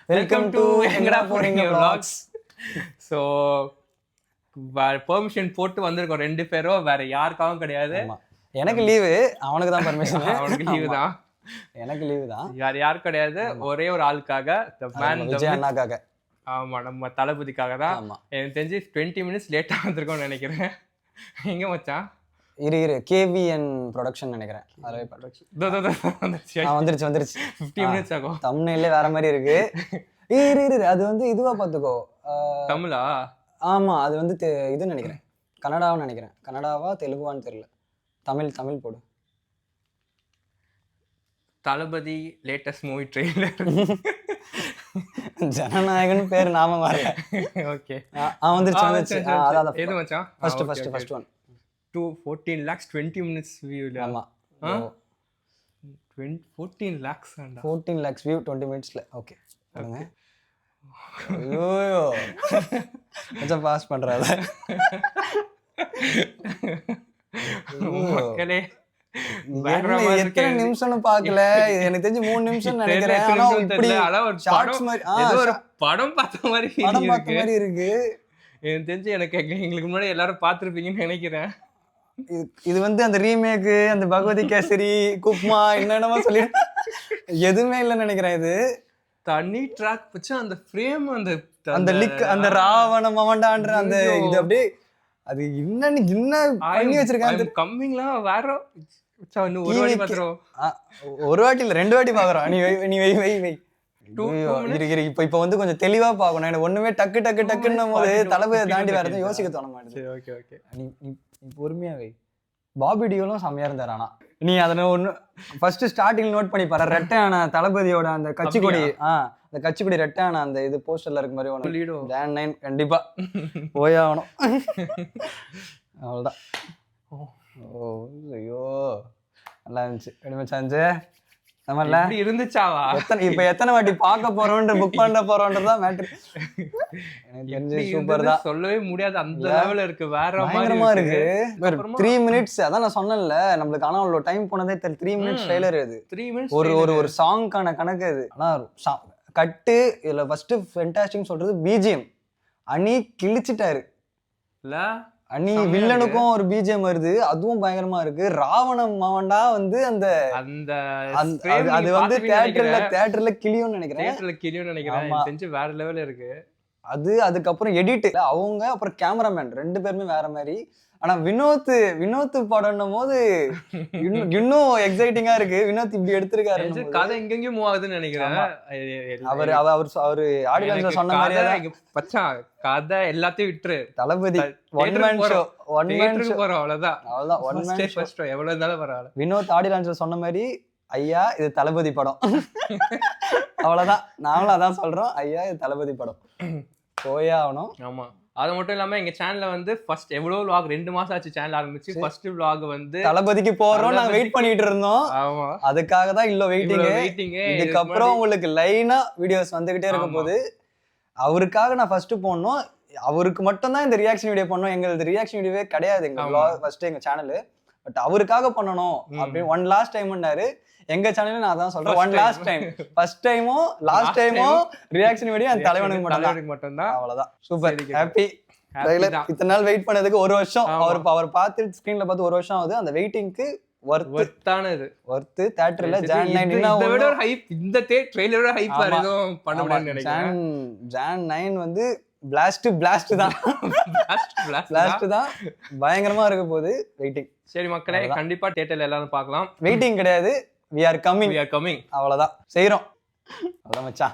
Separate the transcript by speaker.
Speaker 1: Welcome to எங்கடா போறீங்க vlogs.
Speaker 2: So permission போட்டு வந்திருக்கோம் 2 பேரும், வேற யாருக்காகவும் கிடையாது.
Speaker 1: எனக்கு லீவு, அவனுக்கு தான் பர்மிஷன்.
Speaker 2: அவனுக்கு லீவு தான்,
Speaker 1: எனக்கு லீவு தான்.
Speaker 2: யாரும் கிடையாது. ஒரே ஒரு ஆளுக்காக,
Speaker 1: விஜய் அண்ணாக்காக.
Speaker 2: ஆமா, நம்ம தளபதிக்காக தான். எனக்கு தெரிஞ்சு 20 மினிட்ஸ் லேட்டா வந்திருக்கோம்னு நினைக்கிறேன். எங்க மச்சான்?
Speaker 1: இரு கேவிஎன் ப்ரொடக்ஷன் நினைக்கிறேன். வந்துருச்சு
Speaker 2: 15 மினிட்ஸ் ஆகும்.
Speaker 1: தம்ப்நெயிலே வேற மாதிரி இருக்கு. இரு அது வந்து இதுவா பாத்துக்கோ.
Speaker 2: தமிழா?
Speaker 1: ஆமா, அது வந்து இது நினைக்கிறேன், கன்னடாவும் நினைக்கிறேன். கன்னடாவா தெலுங்குவான்னு தெரியல. தமிழ் போடு.
Speaker 2: தளபதி லேட்டஸ்ட் மூவி ட்ரெய்லர்.
Speaker 1: ஜனநாயகன் பேர் நாம வரல.
Speaker 2: ஓகே,
Speaker 1: வந்துருச்சு. அதான்
Speaker 2: எது மச்சான்?
Speaker 1: First one
Speaker 2: 14 lakhs 20 minutes view.
Speaker 1: ஆமா,
Speaker 2: 14 lakhs ஆண்டா.
Speaker 1: 14 lakhs view 20 minutesல. ஓகே பாருங்க. ஐயோ கொஞ்சம் பாஸ் பண்றாத
Speaker 2: மக்களே.
Speaker 1: எத்தனை நிமிஷம்னு பாக்கல, எனக்கு தெரிஞ்சு 3 நிமிஷம் நினைக்கிறேன். ஆனா இப்படி ஷார்ட்ஸ் மாதிரி
Speaker 2: ஏதோ ஒரு படம் பார்த்த மாதிரி
Speaker 1: இருக்கு.
Speaker 2: எனக்கு தெரிஞ்சு எங்களுக்கு முன்னாடி எல்லாரும் பார்த்திருப்பீங்கன்னு நினைக்கிறேன்.
Speaker 1: இது வந்து அந்த ரீமேக், அந்த பகவதி கேசரி, குப்மா என்னென்னமா சொல்லி எதுவுமே இல்லைன்னு நினைக்கிறேன். இது
Speaker 2: தனி ட்ராக் வச்சு அந்த ஃப்ரேம்,
Speaker 1: அந்த லிக், அந்த ராவண மவண்டான்ற அந்த இது அப்படியே அது என்ன பண்ணி வச்சிருக்காங்க.
Speaker 2: கம்மிங்லாம் வேற. ஒரு வாட்டி பாக்குறோம்,
Speaker 1: ஒரு வாட்டி இல்ல 2 வாட்டி பாக்குறோம். நீ வை இப்ப வந்து கொஞ்சம் தெளிவா பாக்கணும். எனக்கு ஒண்ணுமே டக்குன்னு போது தளபதியை தாண்டி வேற எதுவும் யோசிக்க தோண மாட்டேங்குது. நீ பொறுமையா வை. பாபி டியோலும் செம்மையா இருந்தாரு. ஆனா நீ அதனை ஒண்ணு ஃபர்ஸ்ட் ஸ்டார்டிங் நோட் பண்ணி பாரு. ரெட்டையான தளபதியோட அந்த கட்சிக்கொடி, அந்த கட்சிக்கொடி ரெட்டையான அந்த இது போஸ்டர்ல இருக்க மாதிரி ஒன்று. ஜான் 9 கண்டிப்பா போய் ஆகணும். அவ்வளவுதான். ஓ ஐயோ, நல்லா இருந்துச்சு. சாஞ்சு
Speaker 2: இருந்துச்சாவா?
Speaker 1: இப்ப எத்தனை வாட்டி பார்க்க போறோம், புக் பண்ண போறோம்ன்றதான் மேட்டர். எனக்கு தெரிஞ்சு சூப்பர் தான்,
Speaker 2: சொல்லவே முடியாது. அந்த லெவல்ல இருக்கு, வேற
Speaker 1: பயங்கரமா இருக்கு. 3 மினிட்ஸ் அதான் நான் சொன்னேன்ல நம்மளுக்கு. ஆனா அவ்வளவு டைம் போனதே தெரியல. 3 மினிட்ஸ் ட்ரெய்லர் இது.
Speaker 2: 3 மினிட்ஸ்
Speaker 1: ஒரு சாங்கான கணக்கு இது. ஆனா கட்டு இதுல ஃபர்ஸ்ட் ஃபென்டாஸ்டிக் சொல்றது பிஜிஎம். அனி கிழிச்சிட்டாரு இல்ல. அனி வில்லனுக்கும் ஒரு பிஜிஎம் வருது, அதுவும் பயங்கரமா இருக்கு. ராவணம் மாவண்டா வந்து அந்த அது வந்து தியேட்டர்ல கிளியும்னு நினைக்கிறேன்.
Speaker 2: தெரிஞ்சு வேற லெவல்ல இருக்கு
Speaker 1: அது. அதுக்கப்புறம் எடிட் அவங்க, அப்புறம் கேமராமேன் 2 பேருமே வேற மாதிரி. ஆனா வினோத் படம்னும் போது இன்னும் எக்ஸைட்டிங்கா இருக்கு. வினோத் இப்படி எடுத்திருக்காரு.
Speaker 2: கதை எங்கெங்கயும் மூவ் ஆகுதுன்னு நினைக்கிறேன்.
Speaker 1: அவரு ஆடியன்ஸ்ல சொன்ன மாதிரி
Speaker 2: பச்சான் கதை எல்லாத்தையும் விட்டுரு, தளபதி
Speaker 1: ஒன் மேன் ஷோ
Speaker 2: போறோம். அவ்வளவுதான் ஒன் மேன் ஃபர்ஸ்ட் ஷோ எவ்வளவு இருந்தாலும் பரவாயில்ல.
Speaker 1: வினோத் ஆடியன்ஸ்ல சொன்ன மாதிரி ஐயா இது தளபதி படம். அவ்வளவுதான், நாங்களும் அதான் சொல்றோம். ஐயா இது தளபதி படம் போயே ஆகணும்.
Speaker 2: ஆமா, அது மட்டும் இல்லாம எங்க சேனல்ல வந்து ஃபர்ஸ்ட் எவ்வளவு vlog 2 மாசம் ஆச்சு சேனல் ஆரம்பிச்சு. ஃபர்ஸ்ட் vlog வந்து
Speaker 1: தளபதிக்கு போறோம், நாங்க வெயிட் பண்ணிட்டு இருந்தோம்.
Speaker 2: ஆமா,
Speaker 1: அதுக்காக தான் இல்ல வெயிட்டிங். இதுக்கப்புறம் உங்களுக்கு லைனா வீடியோஸ் வந்துகிட்டே இருக்கும் போது அவருக்காக நான் ஃபர்ஸ்ட் போடணும். அவருக்கு மட்டும் தான் இந்த ரியாக்ஷன் வீடியோ பண்ணோம். எங்களுக்கு ரியாக்ஷன் வீடியோவே கிடையாது எங்க vlog ஃபர்ஸ்ட் எங்க சேனல். பட் அவருக்காக பண்ணணும் அப்படின்னு ஒன் லாஸ்ட் டைம்னாரு. எங்க சேனல்ல நான் அதான் சொல்றேன், ஒன் லாஸ்ட் டைம். ஃபர்ஸ்ட் டைமும் லாஸ்ட் டைமும் ரியாக்ஷன் வீடியோ அந்த தலைவனுக்கு மட்டும் தான். அவ்வளவுதான். Super happy. இத்தனை நாள் வெயிட் பண்ணதுக்கு 1 வருஷம். அவர் பார்த்து ஸ்கிரீன்ல பார்த்து 1 வருஷம் ஆகுது. அந்த வெயிட்டிங்க்கு
Speaker 2: வர்த்தானது.
Speaker 1: தியேட்டர்ல ஜான் 9
Speaker 2: இதை விட ஒரு ஹைப், இந்த ட்ரெய்லரோட ஹைப் வேற எதுவும் பண்ண முடியாதுன்னு நினைக்கிறேன்.
Speaker 1: ஜான் 9 வந்து பிளாஸ்ட் தான். பிளாஸ்ட் தான் பயங்கரமா இருக்க போகுது. வெயிட்டிங்.
Speaker 2: சரி மக்களே, கண்டிப்பா தியேட்டர்ல எல்லாரும் பார்க்கலாம்.
Speaker 1: வெயிட்டிங் கிடையாது, we are coming.
Speaker 2: அவ்வளவுதான்
Speaker 1: செய்றோம். அவ்வளவுதான் மச்சான்.